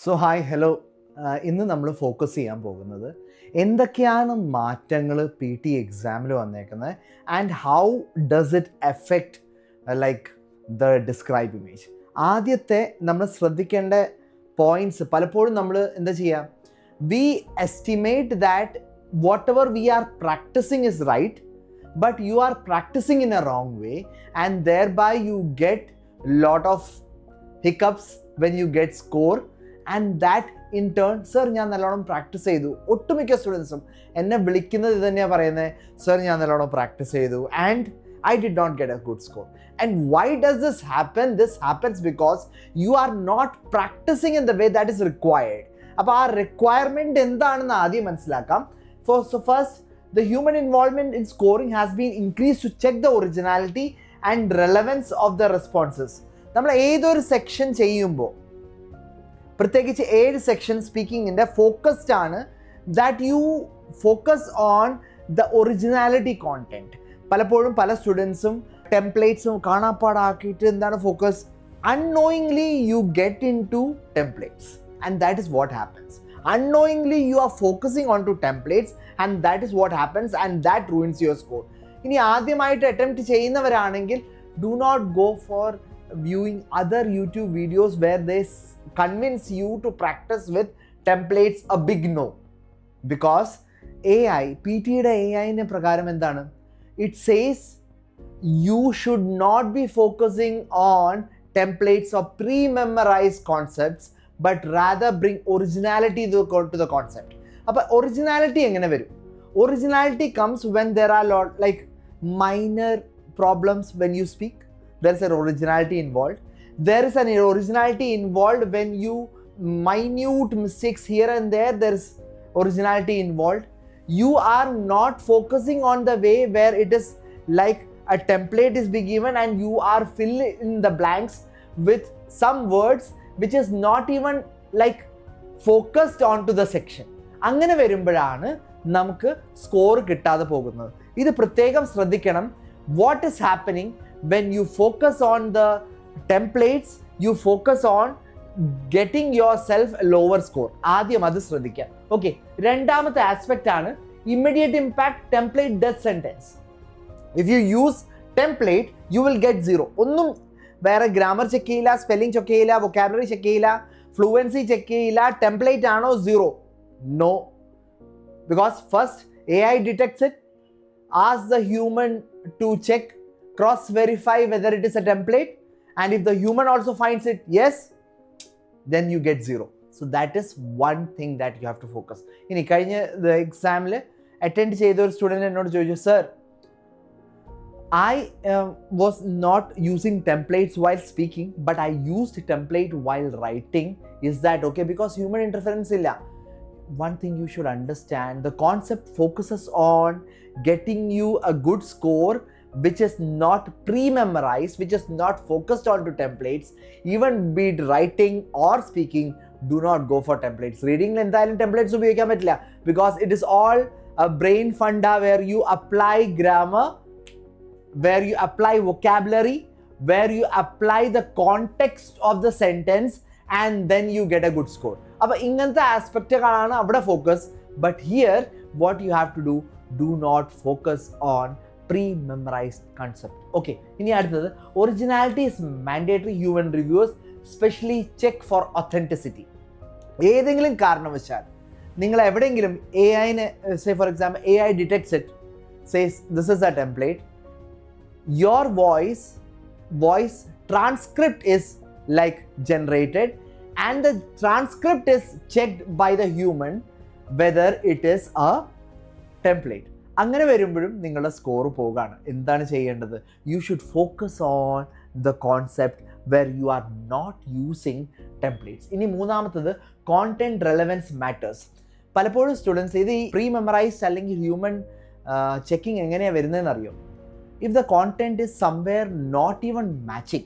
So hi hello, ഇന്ന് നമ്മൾ focus ചെയ്യാൻ പോകുന്നത് എന്തൊക്കെയാണ് മാറ്റങ്ങൾ പി ടി എക്സാമിൽ വന്നേക്കുന്നത് and how does it effect like the describe image. ആദ്യത്തെ നമ്മൾ ശ്രദ്ധിക്കേണ്ട പോയിൻറ്റ്സ്, പലപ്പോഴും നമ്മൾ എന്താ ചെയ്യുക, we estimate that whatever we are practising is right, but you are practicing in a wrong way and thereby you get lot of hiccups when you get score, and that in turn, sir ഞാൻ നല്ലോണം practice ചെയ്തു, ഒട്ടുമിക്ക സ്റ്റുഡൻസും എന്നെ വിളിക്കുന്നത് ഇത് തന്നെയാണ് പറയുന്നത്, sir ഞാൻ നല്ലോണം പ്രാക്ടീസ് ചെയ്തു and I did not get a good score. And why does this happen? This happens because you are not practicing in the way that is required. അപ്പോൾ ആ റിക്വയർമെൻറ്റ് എന്താണെന്ന് ആദ്യം മനസ്സിലാക്കാം. First, the human involvement in scoring has been increased to check the originality and relevance of the responses. നമ്മൾ ഏതൊരു section ചെയ്യുമ്പോൾ, പ്രത്യേകിച്ച് 7 section സ്പീക്കിങ്ങിൻ്റെ focused ആണ് that you focus on the originality content. പലപ്പോഴും പല സ്റ്റുഡൻസും ടെംപ്ലേറ്റ്സും കാണാപ്പാടാക്കിയിട്ട് എന്താണ് focus, unknowingly you get into templates and that is what happens. Unknowingly you are focusing on to templates and that is what happens and that ruins your score. ഇനി ആദ്യമായിട്ട് attempt ചെയ്യുന്നവരാണെങ്കിൽ do not go for viewing other YouTube videos where they convince you to practice with templates a big no. Because AI, PTEയുടെ AIൻ്റെ പ്രകാരം എന്താണ്, it says you should not be focusing on templates or pre-memorized concepts but rather bring originality to the concept. അപ്പോൾ originality എങ്ങനെ വരും? Originality comes when there are like minor problems when you speak, there is an originality involve. There is an originality involve when you minute mistakes here and there is originality involved. You are not focusing on the way where it is like a template is being given and you are filling in the blanks with some words which is not even like focused onto the section. അങ്ങനെ വരുമ്പോഴാണ് നമുക്ക് score കിട്ടാതെ പോകുന്നത്. ഇത് പ്രത്യേകം ശ്രദ്ധിക്കണം. What is happening when you focus on the templates, you focus on getting your self lower score. ആദ്യം അത് ശ്രദ്ധിക്കാം. ഓക്കെ, രണ്ടാമത്തെ ആസ്പെക്റ്റ് ആണ് immediate impact template death sentence. If you use template you will get 0. ഒന്നും വേറെ grammar check ചെയ്യില്ല, spelling check ചെയ്യില്ല, vocabulary check ചെയ്യില്ല, ഫ്ലുവൻസി ചെക്ക് ചെയ്യില്ല. ടെംപ്ലേറ്റ് ആണോ 0? No. Because first AI detects it, asks the human to check, cross verify whether it is a template, and if the human also finds it yes, then you get 0. So that is one thing that you have to focus. ഇനി കഴിഞ്ഞ എക്സാമിൽ attend ചെയ്ത ഒരു student എന്നോട് ചോദിച്ചു, sir I was not using templates while speaking, but I used template while writing. Is that okay? Because human interference illa. One thing you should understand, the concept focuses on getting you a good score which is not pre-memorized, which is not focused on to templates. Even be it writing or speaking, do not go for templates. Reading എന്തായാലും templates ഉപയോഗിക്കാൻ പറ്റില്ല, because it is all a brain funda where you apply grammar, where you apply vocabulary, where you apply the context of the sentence and then you get a good score. അപ്പോൾ ഇങ്ങനത്തെ ആസ്പെക്റ്റുകളാണ് അവിടെ focus. But here what you have to do not focus on pre-memorized concept. Okay, ഇനി അടുത്തത് originality is mandatory. Human reviewers specially check for authenticity. ഏതെങ്കിലും കാരണവശാൽ നിങ്ങൾ എവിടെയെങ്കിലും AI-നെ, say for example AI detects it, says this is a template, your voice transcript is like generated and the transcript is checked by the human whether it is a template. അങ്ങനെ വരുമ്പോഴും നിങ്ങളുടെ score പോകുകയാണ്. എന്താണ് ചെയ്യേണ്ടത്? You should focus on the concept where you are not using templates. ഇനി മൂന്നാമത്തത് content relevance matters. പലപ്പോഴും students ഇത് ഈ പ്രീ മെമ്മറൈസ്ഡ് അല്ലെങ്കിൽ ഹ്യൂമൻ ചെക്കിങ് എങ്ങനെയാണ് വരുന്നതെന്ന് അറിയോ? If the content is somewhere not even matching,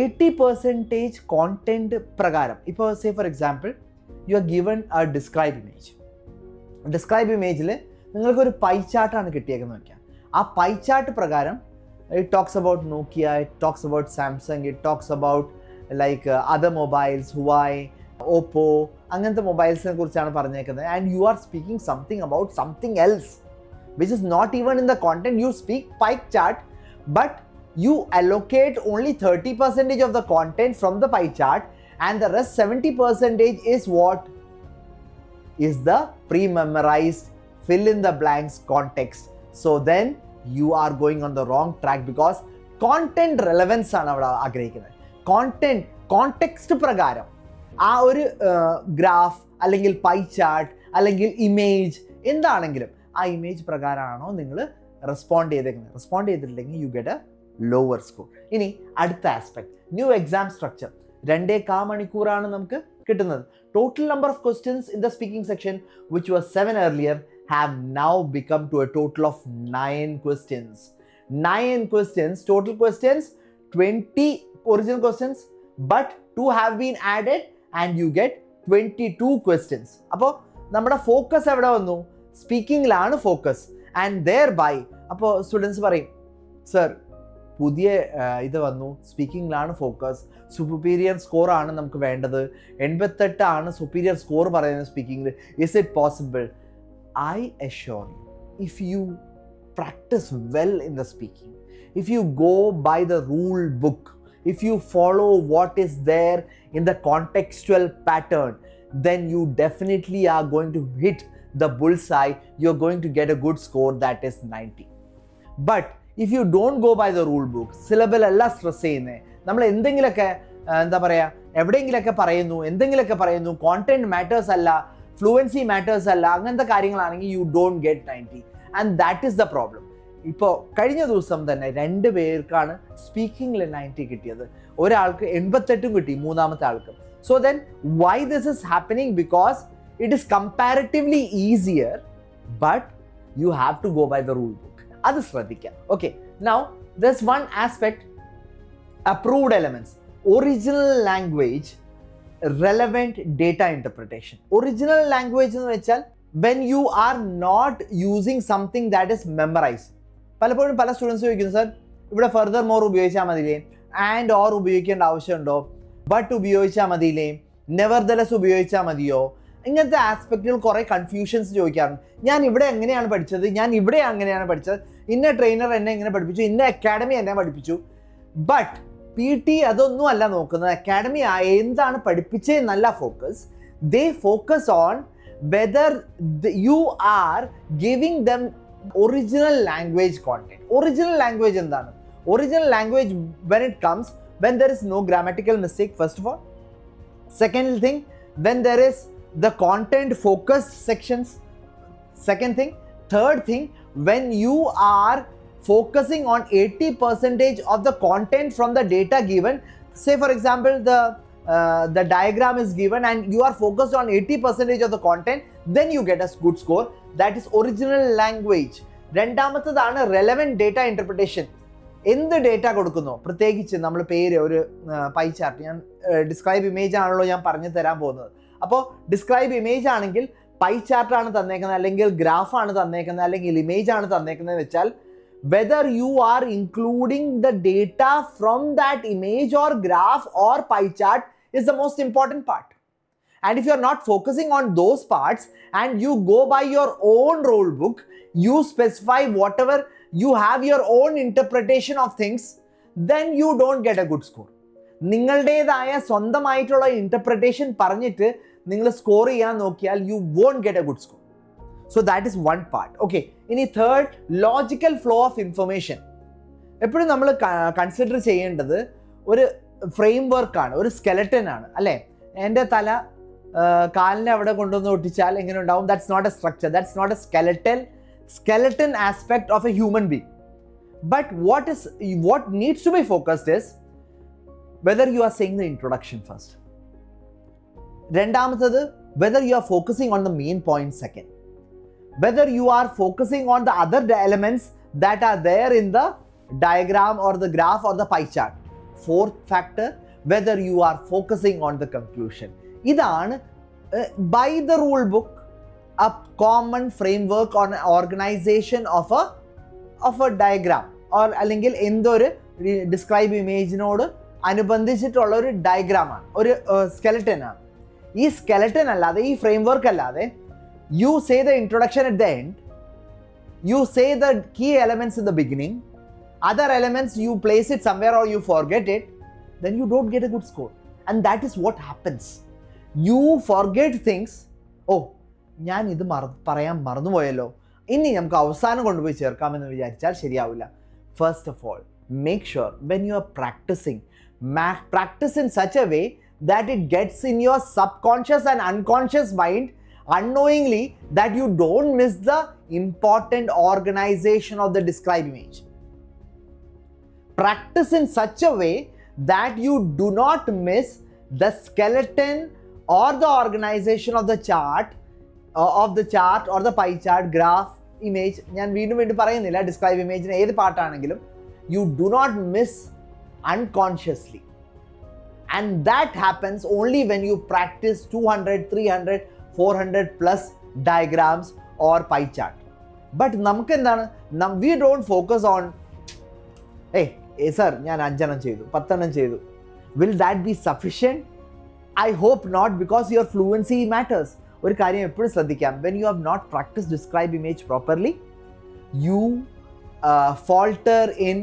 80% content പ്രകാരം, ഇപ്പോൾ say for example you are given a describe image. describe imageൽ നിങ്ങൾക്കൊരു പൈ ചാർട്ടാണ് കിട്ടിയേക്കുന്നത് വയ്ക്കാം. ആ പൈ ചാർട്ട് പ്രകാരം it talks about Nokia, it talks about Samsung, it talks about like other mobiles, Huawei, Oppo അങ്ങനത്തെ മൊബൈൽസിനെ കുറിച്ചാണ് പറഞ്ഞേക്കുന്നത്. And you are speaking something about something else which is not even in the content. You speak pie chart, but you allocate only 30% of the content from the pie chart, and the rest 70% is what is the pre-memorized fill in the blanks context. So then you are going on the wrong track, because content relevance ആണ് അവിടെ ആഗ്രഹിക്കുന്നത്. Content context പ്രകാരം ആ ഒരു graph അല്ലെങ്കിൽ pie chart അല്ലെങ്കിൽ image എന്താണെങ്കിലും ആ ഇമേജ് പ്രകാരമാണോ നിങ്ങൾ റെസ്പോണ്ട് ചെയ്തിട്ടില്ലെങ്കിൽ U get a lower score. ഇനി അടുത്ത ആസ്പെക്ട്, ന്യൂ എക്സാം സ്ട്രക്ചർ. 2.25 മണിക്കൂറാണ് നമുക്ക് കിട്ടുന്നത്. Total number of questions in the speaking section which was 7 earlier have now become to a total of 9 questions. 9 questions, total questions 20 original questions, but 2 have been added and you get 22 questions. അപ്പോൾ നമ്മുടെ focus എവിടെ വന്നു? സ്പീക്കിങ്ങിലാണ് focus. And their by അപ്പോൾ students പറയും, sir പുതിയ ഇത് വന്നു, സ്പീക്കിങ്ങിലാണ് focus, superior സ്കോറാണ് നമുക്ക് വേണ്ടത്, 88 സുപ്പീരിയർ സ്കോർ പറയുന്നത് സ്പീക്കിങ്ങിൽ. Is it possible? I assure you, if you practice well in the speaking, if you go by the rule book, if you follow what is there in the contextual pattern, then you definitely are going to hit the bullseye. You're going to get a good score, that is 90. But if you don't go by the rule book, syllable alla stress ചെയ്യുന്നേ, നമ്മൾ എന്തെങ്കിലുമൊക്കെ എന്താ പറയുക, എവിടെയെങ്കിലുമൊക്കെ പറയുന്നു, എന്തെങ്കിലുമൊക്കെ പറയുന്നു, content matters അല്ല, ഫ്ലുവൻസി മാറ്റേഴ്സ് അല്ല, അങ്ങനത്തെ കാര്യങ്ങളാണെങ്കിൽ you don't get 90. And that is the problem. ഇപ്പോൾ കഴിഞ്ഞ ദിവസം തന്നെ 2 പേർക്കാണ് സ്പീക്കിങ്ങിൽ 90 കിട്ടിയത്. ഒരാൾക്ക് 88 കിട്ടി, മൂന്നാമത്തെ ആൾക്ക്. So then why this is happening? Because it is comparatively easier, but you have to go by the rule book. അത് ശ്രദ്ധിക്കാം. Okay, now there's one aspect, approved elements, original language, relevant data interpretation. Original language എന്ന് വെച്ചാൽ when you are not using something that is memorized. പലപ്പോഴും പല students ചോദിക്കുന്നു, sir ഇവിടെ further more ഉപയോഗിച്ചാൽ മതിയില്ലേ, and or ഉപയോഗിക്കേണ്ട ആവശ്യമുണ്ടോ, ബട്ട് ഉപയോഗിച്ചാൽ മതിയില്ലേ, നെവർദലെസ് ഉപയോഗിച്ചാൽ മതിയോ, ഇങ്ങനത്തെ ആസ്പെക്റ്റുകൾ കുറേ കൺഫ്യൂഷൻസ് ചോദിക്കാറുണ്ട്. ഞാൻ ഇവിടെ എങ്ങനെയാണ് പഠിച്ചത്, ഞാൻ ഇവിടെ അങ്ങനെയാണ് പഠിച്ചത്, ഇന്ന ട്രെയിനർ എന്നെ എങ്ങനെ പഠിപ്പിച്ചു, ഇന്ന അക്കാഡമി എന്നെ പഠിപ്പിച്ചു. ബട്ട് PT അതൊന്നും അല്ല നോക്കുന്നത്. അക്കാഡമി എന്താണ് പഠിപ്പിച്ചതെന്നല്ല focus. They focus on whether you are giving them original language content. Original language എന്താണ്? Original language when it comes, when there is no grammatical mistake, first of all. Second thing, when there is the content focused sections. Second thing. Third thing, when you are focusing on 80% of the content from the data given. Say for example, the diagram is given and you are focused on 80% of the content, then you get a good score. That is original language. രണ്ടാമത്തേതാണ് relevant data interpretation. എന്ത് data കൊടുക്കുന്നു, പ്രത്യേകിച്ച് നമ്മൾ പേര് ഒരു pie chart, ഞാൻ describe image ആണല്ലോ ഞാൻ പറഞ്ഞു തരാൻ പോകുന്നത്. അപ്പോൾ ഡിസ്ക്രൈബ് ഇമേജ് ആണെങ്കിൽ പൈ ചാർട്ടാണ് തന്നേക്കുന്നത്, അല്ലെങ്കിൽ ഗ്രാഫാണ് തന്നേക്കുന്നത്, അല്ലെങ്കിൽ ഇമേജ് ആണ് തന്നേക്കുന്നത് വെച്ചാൽ whether you are including the data from that image or graph or pie chart is the most important part. And if you are not focusing on those parts and you go by your own rule book, you specify whatever, you have your own interpretation of things, then you don't get a good score. നിങ്ങളുടേതായ സ്വന്തമായിട്ടുള്ള interpretation പറഞ്ഞിട്ട് നിങ്ങൾ score ചെയ്യാൻ നോക്കിയാൽ you won't get a good score. So that is one part. Okay, ഇനി third, logical flow of information. എപ്പോഴും നമ്മൾ consider ചെയ്യേണ്ടത് ഒരു ഫ്രെയിം വർക്കാണ്, ഒരു സ്കെലറ്റൻ ആണ്, അല്ലേ? എൻ്റെ തല കാലിനെ അവിടെ കൊണ്ടുവന്ന് ഒട്ടിച്ചാൽ എങ്ങനെ ഉണ്ടാവും? That's not a structure, that's not a skeleton aspect of a human being. But what needs to be focused is whether you are saying the introduction first. രണ്ടാമത്തത്, whether you are focusing on the main point second. Whether you are focusing on the other elements that are there in the diagram or the graph or the pie chart. Fourth factor, whether you are focusing on the conclusion. ഇതാണ് by the rule book a common framework on organization of a diagram or അല്ലെങ്കിൽ എന്തൊരു describe ഇമേജിനോട് അനുബന്ധിച്ചിട്ടുള്ള ഒരു ഡയഗ്രാമാണ്, ഒരു skeleton ആണ്. ഈ skeleton അല്ലാതെ, ഈ framework അല്ലാതെ, you say the introduction at the end, you say the key elements in the beginning, other elements you place it somewhere or you forget it, then you don't get a good score. And that is what happens. You forget things. Oh, ഞാൻ ഇത് പറയാൻ മറന്നുപോയല്ലോ, ഇനി നമുക്ക് അവസാനം കൊണ്ടുപോയി ചേർക്കാമെന്ന് വിചാരിച്ചാൽ ശരിയാവില്ല. First of all, make sure when you are practicing, practice in such a way that it gets in your subconscious and unconscious mind unknowingly, that you don't miss the important organization of the described image. Practice in such a way that you do not miss the skeleton or the organization of the chart or the pie chart, graph, image. ഞാൻ വീണ്ടും പറയുന്നില്ല, describe ഇമേജിന് ഏത് പാർട്ടാണെങ്കിലും you do not miss unconsciously. And that happens only when you practice 200, 300, 400 plus diagrams or pie chart. But നമുക്ക് എന്താണ്, we don't focus on, sir ഞാൻ 5 എണ്ണം ചെയ്തു, 10 എണ്ണം ചെയ്തു. Will that be sufficient? I hope not, because your fluency matters. ഒരു കാര്യം എപ്പോഴും ശ്രദ്ധിക്കാം, when you have not practiced describe image properly, you falter in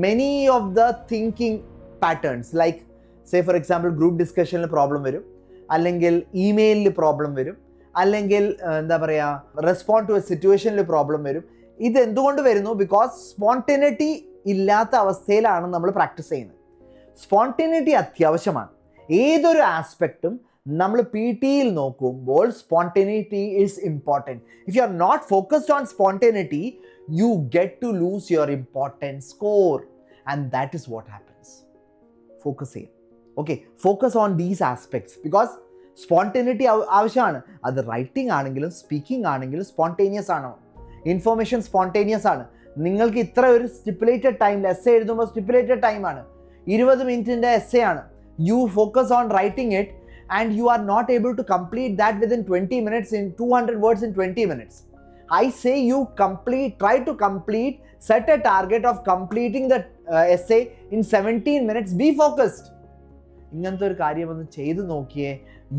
many of the thinking patterns. Like say for example, group discussionൽ problem വരും, അല്ലെങ്കിൽ ഇമെയിലിൽ problem വരും, അല്ലെങ്കിൽ എന്താ പറയുക, റെസ്പോണ്ട് ടു എ സിറ്റുവേഷനിൽ പ്രോബ്ലം വരും. ഇത് എന്തുകൊണ്ട് വരുന്നു? ബിക്കോസ് സ്പോണ്ടേനിറ്റി ഇല്ലാത്ത അവസ്ഥയിലാണ് നമ്മൾ പ്രാക്ടീസ് ചെയ്യുന്നത്. സ്പോണ്ടേനിറ്റി അത്യാവശ്യമാണ്. ഏതൊരു ആസ്പെക്റ്റും നമ്മൾ പി ടിയിൽ നോക്കുമ്പോൾ spontaneity is important. If you are not focused on spontaneity, you get to lose your important score, and that is what happens. Focus here. Okay, focus on these aspects, because spontaneity ആവശ്യമാണ്. അത് writing ആണെങ്കിലും speaking ആണെങ്കിലും spontaneous ആണ്, information spontaneous ആണ്. നിങ്ങൾക്ക് ഇത്ര ഒരു stipulated ടൈമിൽ എസ്സേ എഴുതുമ്പോൾ സ്റ്റിപ്പുലേറ്റഡ് ടൈമാണ്, 20 മിനിറ്റിൻ്റെ എസ്സേ ആണ്. You focus on writing it and you are not able to complete that within 20 minutes, in 200 words in 20 minutes. I say you try to complete, set a target of completing the essay in 17 minutes. Be focused. ഇങ്ങനത്തെ ഒരു കാര്യം ഒന്ന് ചെയ്തു നോക്കിയേ.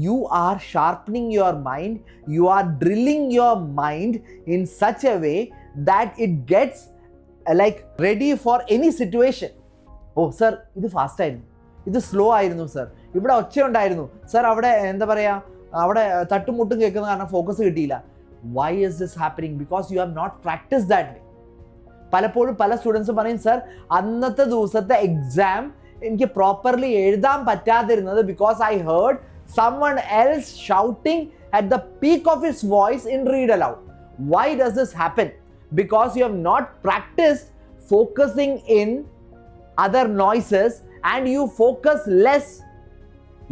You are sharpening your mind, you are drilling your mind in such a way that it gets like ready for any situation. Oh sir, ഇത് fast ആയിരുന്നു, ഇത് slow ആയിരുന്നു സർ, ഇവിടെ ഒച്ച ഉണ്ടായിരുന്നു സർ, അവിടെ എന്താ പറയുക, അവിടെ തട്ടുമുട്ടും കേൾക്കുന്ന കാരണം ഫോക്കസ് കിട്ടിയില്ല. Why is this happening? Because you have not practiced that way. പലപ്പോഴും പല സ്റ്റുഡൻസും പറയും, സർ അന്നത്തെ ദിവസത്തെ എക്സാം എനിക്ക് പ്രോപ്പർലി എഴുതാൻ പറ്റാതിരുന്നത് because I heard someone else shouting at the peak of his voice in read aloud. Why does this happen? Because you have not practiced focusing in other noises, and you focus less.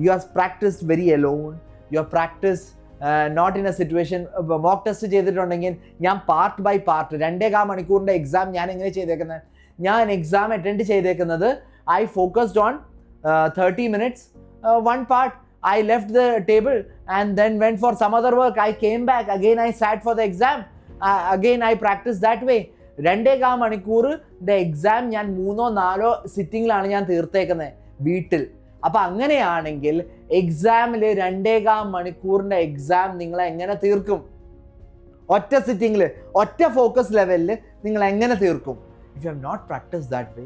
You have practiced very alone. You have practiced not in a situation. Mock test ചെയ്തിട്ടുണ്ടെങ്കിൽ ഞാൻ part by part 2.25 മണിക്കൂറിൻ്റെ exam ഞാൻ എങ്ങനെ ചെയ്തേക്കുന്നത്, ഞാൻ exam attend ചെയ്തേക്കുന്നത് I focused on 30 minutes one part. I left the table and then went for some other work. I came back again, I sat for the exam, again I practiced that way. 2.25 മണിക്കൂറിൻ്റെ exam ഞാൻ 3-4 സിറ്റിങ്ങിലാണ് ഞാൻ തീർത്തേക്കുന്നത് വീട്ടിൽ. അപ്പം അങ്ങനെയാണെങ്കിൽ എക്സാമിൽ 2.25 മണിക്കൂറിൻ്റെ exam നിങ്ങൾ എങ്ങനെ തീർക്കും? ഒറ്റ സിറ്റിങ്ങിൽ, ഒറ്റ ഫോക്കസ് ലെവലിൽ നിങ്ങൾ എങ്ങനെ തീർക്കും? If you have not practice that way,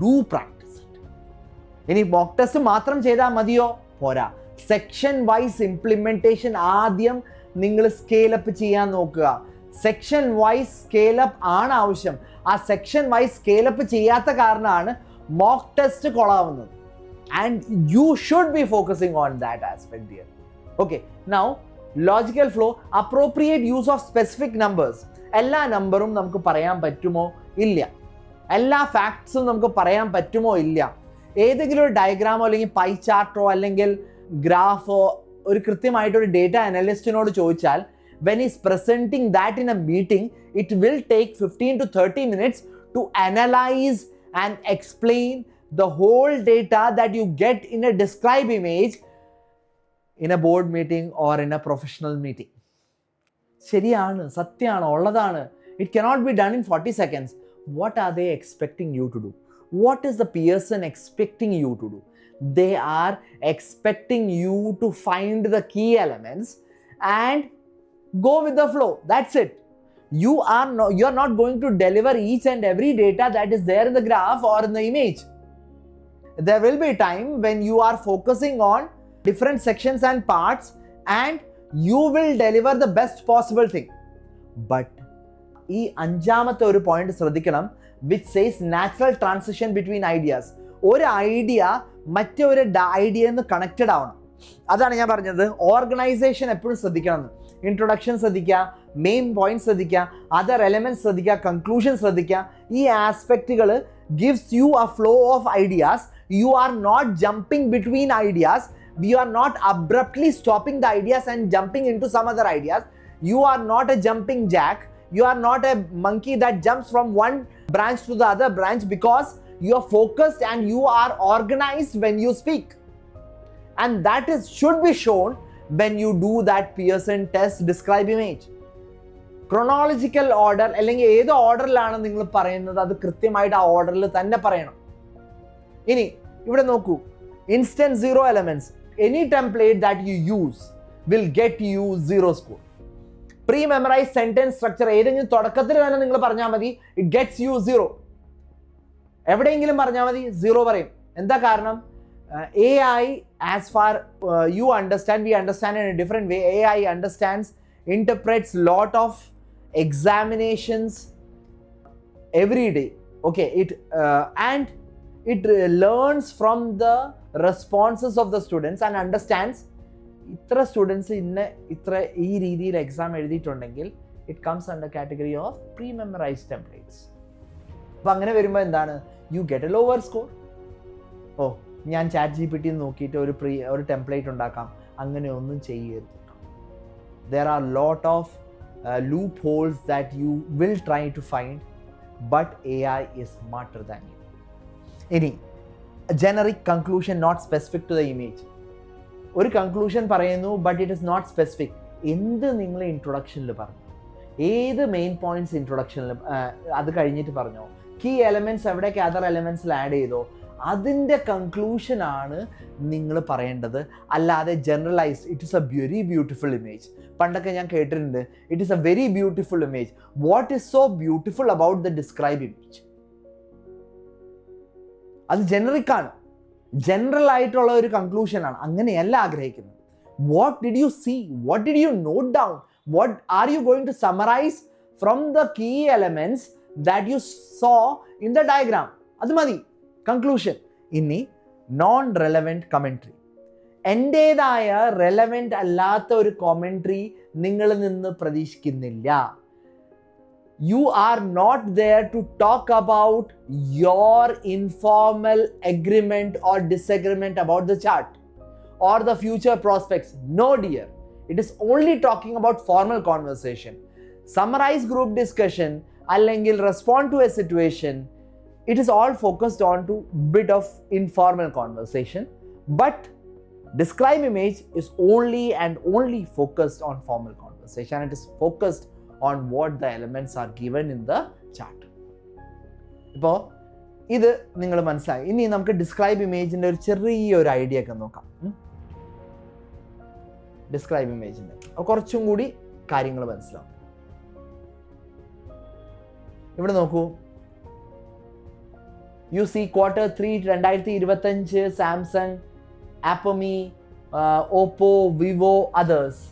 do practice it. ഇനി മോക്ക് ടെസ്റ്റ് മാത്രം ചെയ്താൽ മതിയോ? പോരാ. സെക്ഷൻ വൈസ് ഇംപ്ലിമെൻറ്റേഷൻ ആദ്യം നിങ്ങൾ സ്കെയിലപ്പ് ചെയ്യാൻ നോക്കുക. സെക്ഷൻ വൈസ് സ്കെയിലപ്പ് ആണ് ആവശ്യം. ആ സെക്ഷൻ വൈസ് സ്കെയിലപ്പ് ചെയ്യാത്ത കാരണമാണ് മോക്ക് ടെസ്റ്റ് കൊളാവുന്നത്. And you should be focusing on that aspect here. Okay, now logical flow, appropriate use of specific numbers. എല്ലാ നമ്പറും നമുക്ക് പറയാൻ പറ്റുമോ? ഇല്ല. എല്ലാ ഫാക്ട്സും നമുക്ക് പറയാൻ പറ്റുമോ? ഇല്ല. ഏതെങ്കിലും ഒരു ഡയഗ്രാമോ അല്ലെങ്കിൽ പൈ ചാർട്ടോ അല്ലെങ്കിൽ ഗ്രാഫോ ഒരു കൃത്യമായിട്ടൊരു ഡേറ്റ അനലിസ്റ്റിനോട് ചോദിച്ചാൽ, when he's presenting that in a meeting, it will take 15 to 30 minutes to analyze and explain the whole data that you get in a describe image in a board meeting or in a professional meeting. ശരിയാണ്, സത്യമാണ്, ഉള്ളതാണ്. It cannot be done in 40 seconds. What are they expecting you to do? What is the person expecting you to do? They are expecting you to find the key elements and go with the flow. That's it. You are not going to deliver each and every data that is there in the graph or in the image. There will be a time when you are focusing on different sections and parts and you will deliver the best possible thing. But ഈ അഞ്ചാമത്തെ ഒരു point ശ്രദ്ധിക്കണം, which says natural transition between ideas. ഒരു idea മറ്റൊരു ഐഡിയയിൽ നിന്ന് connected ആവണം. അതാണ് ഞാൻ പറഞ്ഞത്, ഓർഗനൈസേഷൻ എപ്പോഴും ശ്രദ്ധിക്കണം. ഇൻട്രൊഡക്ഷൻ ശ്രദ്ധിക്കുക, മെയിൻ പോയിന്റ് ശ്രദ്ധിക്കുക, അതർ എലമെന്റ്സ് ശ്രദ്ധിക്കുക, കൺക്ലൂഷൻ ശ്രദ്ധിക്കുക. ഈ ആസ്പെക്റ്റുകൾ gives you a flow of ideas. You are not jumping between ideas. You are not abruptly stopping the ideas and jumping into some other ideas. You are not a jumping jack. You are not a monkey that jumps from one branch to the other branch, because you are focused and you are organized when you speak. And that should be shown when you do that Pearson test, describe image. Chronological order അല്ലെങ്കിൽ ഏത് ഓർഡറിലാണ് നിങ്ങൾ പറയുന്നത് അത് കൃത്യമായിട്ട് ആ ഓർഡറിൽ തന്നെ പറയണം. ഇനി ഇവിടെ നോക്കൂ, instant zero elements. Any template that you use will get you 0 score. Pre-memorized sentence structure ഏതെങ്കിലും തുടക്കത്തിൽ തന്നെ നിങ്ങൾ പറഞ്ഞാൽ മതി, it gets you 0. എവിടെയെങ്കിലും പറഞ്ഞാൽ മതി 0 പറയും. എന്താ കാരണം? AI, as far you understand, we understand in a different way. AI understands, interprets lot of examinations every day. Okay, and it learns from the responses of the students and understands ഇത്ര students ഇത്ര ഈ രീതിയിൽ exam എഴുതിയിട്ടുണ്ടെങ്കിൽ it comes under category of pre memorized templates. അപ്പം അങ്ങനെ വരുമ്പോൾ എന്താണ്, you get a lower score. ഓ, ഞാൻ ചാറ്റ് GPT നോക്കിയിട്ട് ഒരു ടെംപ്ലേറ്റ് ഉണ്ടാക്കാം, അങ്ങനെ ഒന്നും ചെയ്യരുത്. there are lot of loopholes that you will try to find, but AI is smarter than you. ഇനി generic conclusion not specific to the image. ഒരു കൺക്ലൂഷൻ പറയുന്നു, but it is not specific. എന്ത് നിങ്ങൾ ഇൻട്രൊഡക്ഷനിൽ പറഞ്ഞു, ഏത് മെയിൻ പോയിന്റ്സ് ഇൻട്രൊഡക്ഷനിൽ അത് കഴിഞ്ഞിട്ട് പറഞ്ഞോ, കീ എലമെന്റ്സ് എവിടെയൊക്കെ അതർ എലമെന്റ്സിൽ ആഡ് ചെയ്തോ, അതിൻ്റെ കൺക്ലൂഷനാണ് നിങ്ങൾ പറയേണ്ടത്. അല്ലാതെ generalised it is a very beautiful image. പണ്ടൊക്കെ ഞാൻ കേട്ടിട്ടുണ്ട്, it is a very beautiful image. What is so beautiful about the describe image? അത് ജനറിക് ആണ്, ജനറൽ ആയിട്ടുള്ള ഒരു കൺക്ലൂഷനാണ്. അങ്ങനെയല്ല ആഗ്രഹിക്കുന്നത്. What did you see, what did you note down, what are you going to summarise from the key elements that you so in the diagram? അത് മതി conclusion. ഇനി നോൺ റെലവൻറ്റ് കമൻട്രി. എൻ്റേതായ റെലവൻറ്റ് അല്ലാത്ത ഒരു കോമൻട്രി നിങ്ങളിൽ നിന്ന് പ്രതീക്ഷിക്കുന്നില്ല. You are not there to talk about your informal agreement or disagreement about the chart or the future prospects. No dear. It is only talking about formal conversation. Summarize group discussion, allengil respond to a situation. It is all focused on to bit of informal conversation. But describe image is only and only focused on formal conversation. It is focused on what the elements are given in the chart. ഇപ്പോൾ ഇത് നിങ്ങൾ മനസ്സിലായി. ഇനി നമുക്ക് describe ഇമേജിൻ്റെ ഒരു ചെറിയൊരു idea ഒക്കെ നോക്കാം. ഡിസ്ക്രൈബ് ഇമേജിൻ്റെ കുറച്ചും കൂടി കാര്യങ്ങൾ മനസ്സിലാവും. ഇവിടെ നോക്കൂ, യു സി Q3 2025 സാംസങ്, ആപ്പമി, ഓപ്പോ, വിവോ, അതേഴ്സ്.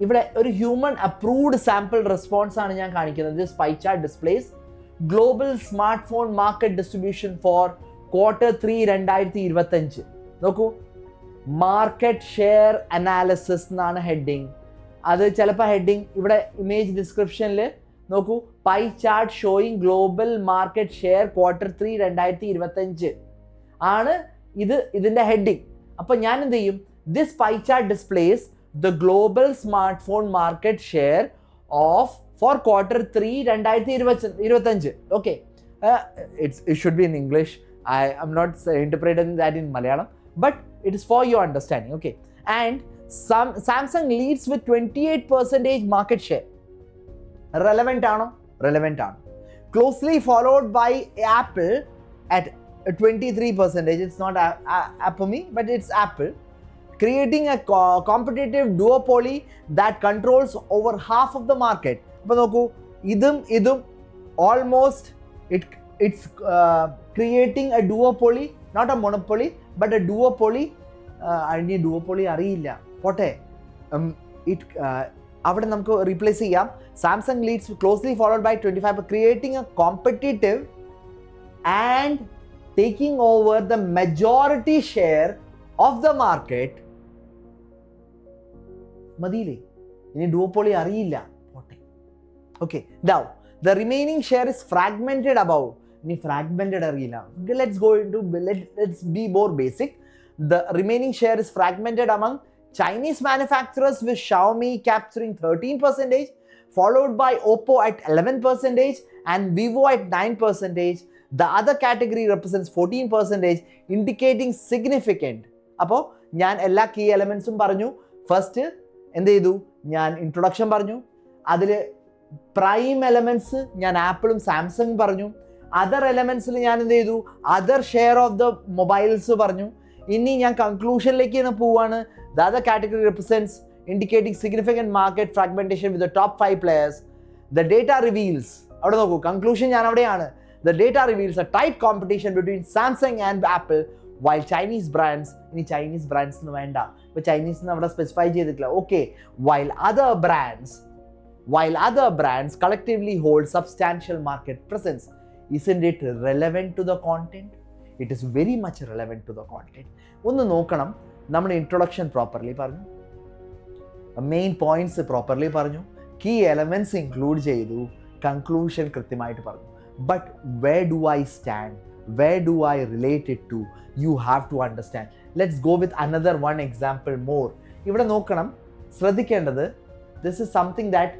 ഇവിടെ ഒരു ഹ്യൂമൻ അപ്രൂവ്ഡ് സാമ്പിൾ റെസ്പോൺസ് ആണ് ഞാൻ കാണിക്കുന്നത്. This pie chart displays global smart phone market distribution for Q3 2025. നോക്കൂ, മാർക്കറ്റ് ഷെയർ അനാലിസിസ് എന്നാണ് ഹെഡിങ്. അത് ചിലപ്പോൾ ഹെഡിങ് ഇവിടെ ഇമേജ് ഡിസ്ക്രിപ്ഷനിൽ നോക്കൂ, pie chart showing global market share Q3 2025 ആണ് ഇതിൻ്റെ ഹെഡിങ്. അപ്പം ഞാൻ എന്ത് ചെയ്യും, this pie chart displays the global smartphone market share for Q3 2025. Okay, it should be in English. I am not interpreting that in Malayalam, but it is for your understanding. Okay, and Samsung leads with 28% market share. Relevant aano? Relevant aano. Closely followed by Apple at 23%. It's not Apple, but it's Apple. Creating a competitive duopoly that controls over half of the market. അപ്പോൾ നോക്കൂ, ഇതും almost it's creating a duopoly, not a monopoly, but a duopoly. അതിന് duopoly അറിയില്ല, പോട്ടെ. അവിടെ നമുക്ക് replace ചെയ്യാം. Samsung leads closely followed by 25, creating a competitive and taking over the majority share of the market. മതിയില്ലേ? ഇനി ഡുവോപോളി അറിയില്ല, പോട്ടെ. Okay, now the remaining share is fragmented above. ഇനി ഫ്രാഗ്മെന്റഡ് അറിയില്ല. Let's be more basic. The remaining share is fragmented among Chinese manufacturers, with Xiaomi capturing 13%, followed by Oppo at 11% and Vivo at 9%. The other category represents 14%, indicating significant. അപ്പോൾ ഞാൻ എല്ലാ key എലമെൻസും പറഞ്ഞു. First എന്ത് ചെയ്തു? ഞാൻ introduction പറഞ്ഞു. അതിൽ prime elements ഞാൻ ആപ്പിളും സാംസങ് പറഞ്ഞു. അതർ എലമെൻറ്റ്സിൽ ഞാൻ എന്ത് ചെയ്തു? Other share of the mobiles പറഞ്ഞു. ഇനി ഞാൻ കൺക്ലൂഷനിലേക്ക് തന്നെ പോവാണ്. The other category represents indicating significant market fragmentation with the top 5 players. The data reveals, അവിടെ നോക്കൂ, കൺക്ലൂഷൻ ഞാൻ അവിടെയാണ്. The data reveals a tight competition between Samsung and Apple, while Chinese brands, ഇനി ചൈനീസ് ബ്രാൻഡ്സ് എന്ന് വേണ്ട, ഇപ്പോൾ Chinese അവിടെ specify ചെയ്തിട്ടില്ല. Okay, while other brands collectively hold substantial market presence. Isn't it relevant to the content? It is very much relevant to the content. ഒന്ന് നോക്കണം, നമ്മൾ introduction properly പറഞ്ഞു, മെയിൻ പോയിന്റ്സ് പ്രോപ്പർലി പറഞ്ഞു, കീ എലമെൻറ്റ്സ് ഇൻക്ലൂഡ് ചെയ്തു, conclusion കൃത്യമായിട്ട് പറഞ്ഞു. But where do I stand, where do I relate it to, you have to understand. Let's go with another one example more. ഇവിടെ നോക്കണം, ശ്രദ്ധിക്കേണ്ടത്, this is something that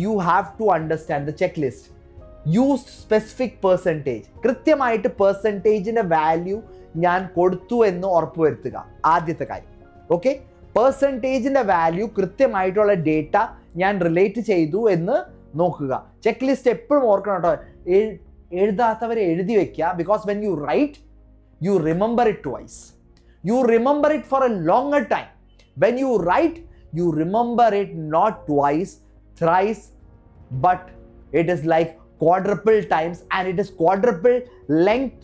you have to understand. The check list used specific percentage. കൃത്യമായിട്ട് പെർസെൻറ്റേജിൻ്റെ value ഞാൻ കൊടുത്തു എന്ന് ഉറപ്പുവരുത്തുക, ആദ്യത്തെ കാര്യം. ഓക്കെ, പെർസെൻറ്റേജിൻ്റെ വാല്യൂ കൃത്യമായിട്ടുള്ള ഡേറ്റ ഞാൻ റിലേറ്റ് ചെയ്തു എന്ന് നോക്കുക. ചെക്ക് ലിസ്റ്റ് എപ്പോഴും ഓർക്കണം കേട്ടോ. എഴുതാത്തവരെ എഴുതി വെക്കുക. Because when you write, you remember it twice. You remember it for a longer time. When you write, you remember it not twice, thrice, but it is like quadruple times, and it is quadruple length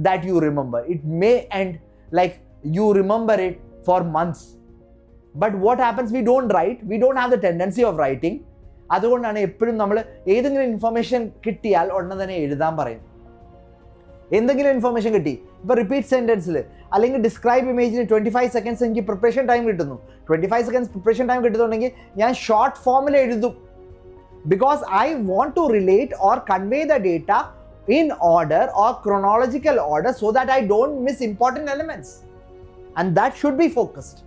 that you remember. It may end like you remember it for months. But what happens, we don't write, we don't have the tendency of writing. അതുകൊണ്ടാണ് എപ്പോഴും നമ്മൾ ഏതെങ്കിലും information കിട്ടിയാൽ ഉടനെ തന്നെ എഴുതാൻ പറയും. എന്തെങ്കിലും ഇൻഫർമേഷൻ കിട്ടി, ഇപ്പോൾ റിപ്പീറ്റ് സെൻറ്റൻസിൽ അല്ലെങ്കിൽ ഡിസ്ക്രൈബ് ഇമേജിന് 25 seconds എനിക്ക് പ്രിപ്പറേഷൻ ടൈം കിട്ടുന്നു. 25 seconds പ്രിപ്പറേഷൻ ടൈം കിട്ടുന്നുണ്ടെങ്കിൽ ഞാൻ ഷോർട്ട് ഫോമിൽ എഴുതും. Because I want to relate or convey the data in order or chronological order so that I don't miss important elements. And that should be focused.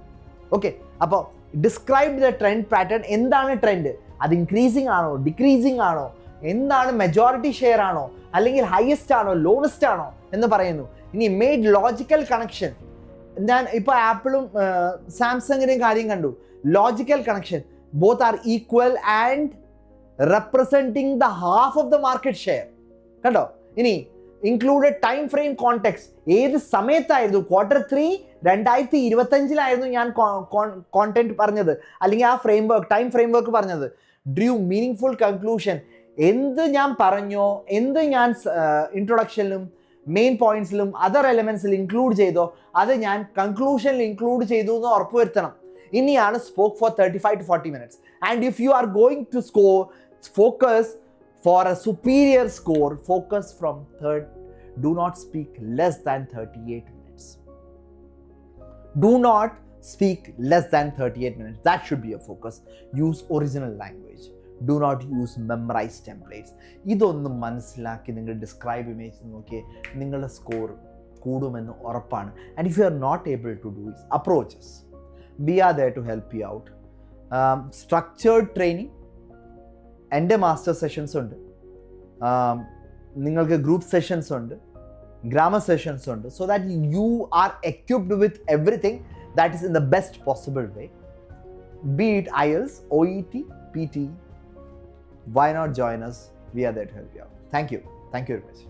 Okay, അപ്പോൾ describe the trend pattern. എന്താണ് trend? അത് increasing ആണോ, decreasing ആണോ, എന്താണ് majority share ആണോ, അല്ലെങ്കിൽ highest ആണോ, lowest ആണോ എന്ന് പറയുന്നു. ഇനി മെയ്ഡ് ലോജിക്കൽ കണക്ഷൻ. ഞാൻ ഇപ്പോൾ ആപ്പിളും സാംസങ്ങിൻ്റെയും കാര്യം കണ്ടു. Logical connection, both are equal and representing the half of the market share. കണ്ടോ? ഇനി ഇൻക്ലൂഡഡ് ടൈം ഫ്രെയിം കോണ്ടെക്സ്റ്റ്. ഏത് സമയത്തായിരുന്നു? Q3 2025 ഞാൻ കോണ്ടന്റ് പറഞ്ഞത്, അല്ലെങ്കിൽ ആ ടൈം ഫ്രെയിംവർക്ക് പറഞ്ഞത്. Drew meaningful conclusion. എന്ത് ഞാൻ പറഞ്ഞോ, എന്ത് ഞാൻ ഇൻട്രൊഡക്ഷനിലും മെയിൻ പോയിന്റ്സിലും അതർ എലമെന്റ്സിൽ ഇൻക്ലൂഡ് ചെയ്തോ, അത് ഞാൻ കൺക്ലൂഷനിൽ ഇൻക്ലൂഡ് ചെയ്തു എന്ന് ഉറപ്പുവരുത്തണം. ഇനിയാണ് spoke four 35 to 40 minutes. And if you are going to focus for a superior score, focus from third. Do not speak less than 38 minutes. Do not speak less than 38 minutes. That should be your focus. Use original language. Do not use memorized templates. ഇതൊന്നും മനസ്സിലാക്കി നിങ്ങൾ describe image നോക്കിയേ, നിങ്ങളുടെ score കൂടുമെന്ന് ഉറപ്പാണ്. And if you are not able to do this, approach us. We are there to help you out. Structured training, എൻ്റെ master sessions ഉണ്ട്, നിങ്ങൾക്ക് group sessions ഉണ്ട്, ഗ്രാമർ സെഷൻസ് ഉണ്ട്. So that you are equipped with everything that is in the best possible way. Be it IELTS, OET, PTE, why not join us? We are there to help you out. Thank you very much.